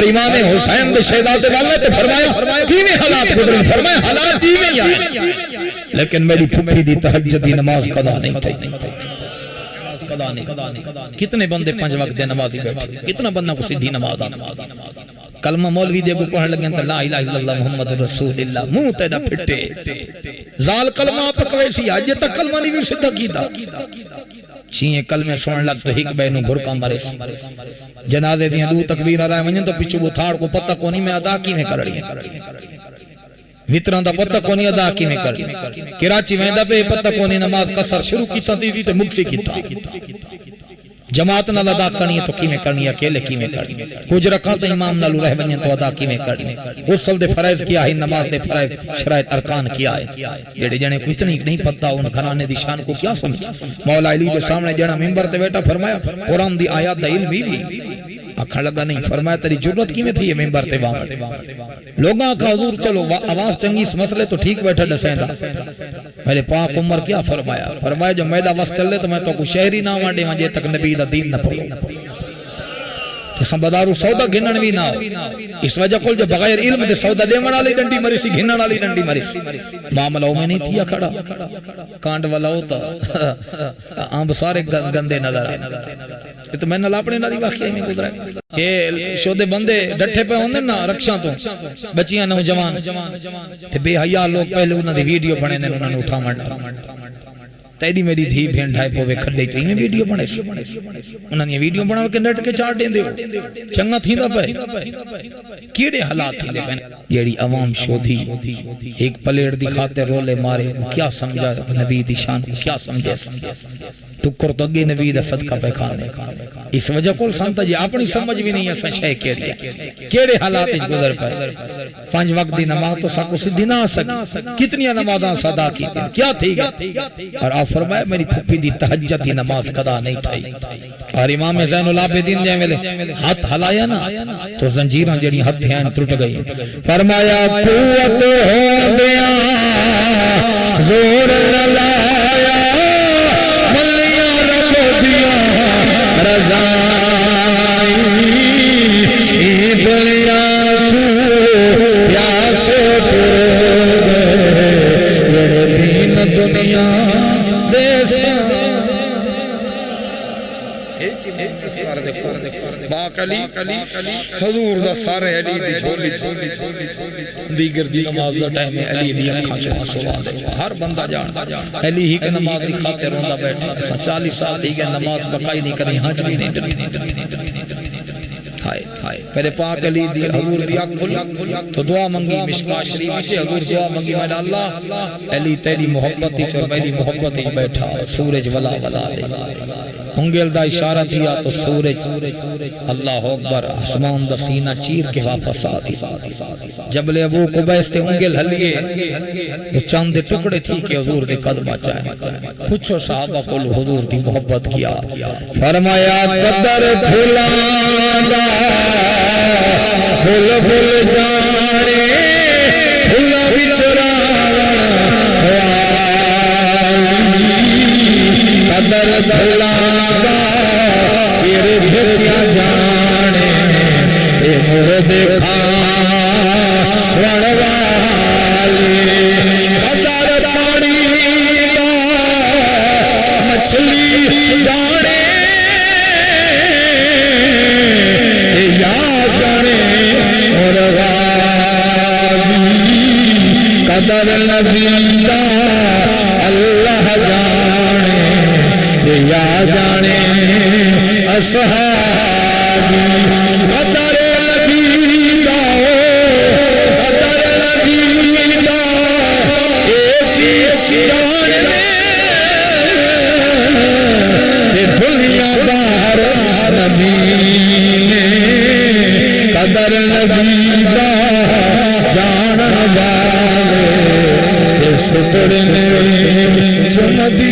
امام حسین دے شہزادے والے تے فرمایا کیویں حالات گزرے فرمایا حالات ایویں ہی آئے لیکن میری پھپھی دی تہجد دی نماز قضا نہیں تھی قضا نہیں کتنے بندے 5 وقت دے نمازی بیٹھے کتنا بندہ کو سیدھی نماز کلمہ مولوی دے کو پڑھ لگے تے لا الہ الا اللہ محمد رسول اللہ منہ تیرا پھٹے زال کلمہ پکوے سی اج تک کلمہ نہیں بھی سیدھا کیتا چیئے کلمے سن لگ تو ہک بے نو گھرکا مرے جنازے دیاں دو تکبیر آرائے ونجن تو پچھو وہ تھاڑ کو پتہ کونی میں ادا کی میں کر رہی وطران دا پتہ کونی ادا کی میں کر رہی کراچی ویندہ پہ پتہ کونی نماز قصر شروع کیتا دی تے مکسی کیتا جماعت نال ادا کرنی ہے تو کی میں کرنی ہے اکیلے کی میں کرنی ہے کچھ رکھا تو امام نال رہ ونجن تو ادا کی میں کرنی ہے غسل دے فرائض کیا ہے نماز دے فرائض شرائط ارکان کیا ہے جڑے جنے کو اتنی نہیں پتہ ان گھرانے دی شان کو کیا سمجھ مولا علی دے سامنے جڑا منبر تے بیٹھا فرمایا قرآن دی آیات دا علم بھی آکھا لگا نہیں فرمایا تیری جرت کی میں تھی یہ منبر تے وہاں لوگاں کا حضور چلو آواز چنگی اس مسئلے تو ٹھیک بیٹھا ڈسیندہ میرے پاک عمر کیا فرمایا جو میدہ وست چلے تو میں تو کوئی شہری نہ وانڈے وانجے تک نبی دا دین نہ پڑھو تو سنبدارو سودا گھنن بھی نہ ہو اس وجہ کل جو بغیر علم دے سودا دے منالی ڈنڈی مری سی گھنن والی ڈنڈی مری سی معاملہ میں نہیں تھیا کھڑا کانٹ والا ہوتا آمب سارے گندے نظر آئے تو میں نہ لاپنے نالی واقعی میں گزرا کہ شودے بندے ڈٹھے پہ ہوندے نا رکشاں تو بچیاں نوجوان تے بے حیا لوگ پہلے انہاں دی ویڈیو بنے نے انہاں نوں اٹھا منڈا تیری میری دھی بھین ڈھائی پوے کھڑے تو ہی ویڈیو بنے انہاں نے ویڈیو بنا کے نیٹ کے چاٹ دیں دیو چنگا تھی دا پہ کیڑے حالات تھی دے پہنے جیڑی عوام شودھی ایک پلیٹ دی خاطر رولے مارے کیا سمجھا نبی دی شان کیا سمجھے ٹکر تو اگے نبی دا صدقہ پہ کھانے اس وجہ کول سانتا جی اپنی سمجھ بھی نہیں ہے سچے کیڑے حالات اچ گزر پائے 5 وقت دی نماز تو ساکو سدھی نہ سکی کتنی نمازاں صدا کی کیا تھی گا اور آپ فرمایا میری پھپھی دی تہجد دی نماز قضا نہیں تھی اور امام زین العابدین جے ویلے ہاتھ ہلایا نا تو زنجیراں جڑی ہتھ ہیں ٹوٹ گئی فرمایا قوت ہو دیا زور نہ لایا ملیاں رب دیا رضائی دنیا تو پیاسے تر گئے دین دنیا باق علی حضور دا سارے علی دی جھولی دیگر دی نماز دا ٹائم علی دی اکھاں چلا سوا دے ہر بندہ جانتا علی ہی کے نماز دی خاطر ہوندہ بیٹھا 40 سال دی کے نماز بقائی نہیں کریں حج بھی نہیں ڈٹھیں میرے پاک علی دی حضور دی اکھل تو دعا منگی مشکا شریف سے حضور دعا منگی میں اللہ علی تیری محبتی چور میری محبتی بیٹھا سورج ولا ولا لے انگل دا اشارہ دیا تو سورج اللہ اکبر آسمان دا سینہ چیر کے واپس آ دی جبل ابو قبیس تے انگل ہلیے تو چاند ٹکڑے تھی کہ حضور نے قدم آچائے پوچھو صحابہ کو حضور دی محبت کیا فرمایا قدر بھولانا بھول بھول جانے بھولا بچرانا قدر بھولانا پھر جھکیا جانے اے مرد کھان والے قدر پانی کا مچھلی جانے یا جانے قدر نبی کا اللہ جانے یا جانے اصحابی قدر نبی کا قدر نبی کا ایک ہی جانے دنیا دار نبی نے قدر نبی کا جانا والے ستر نے چمدی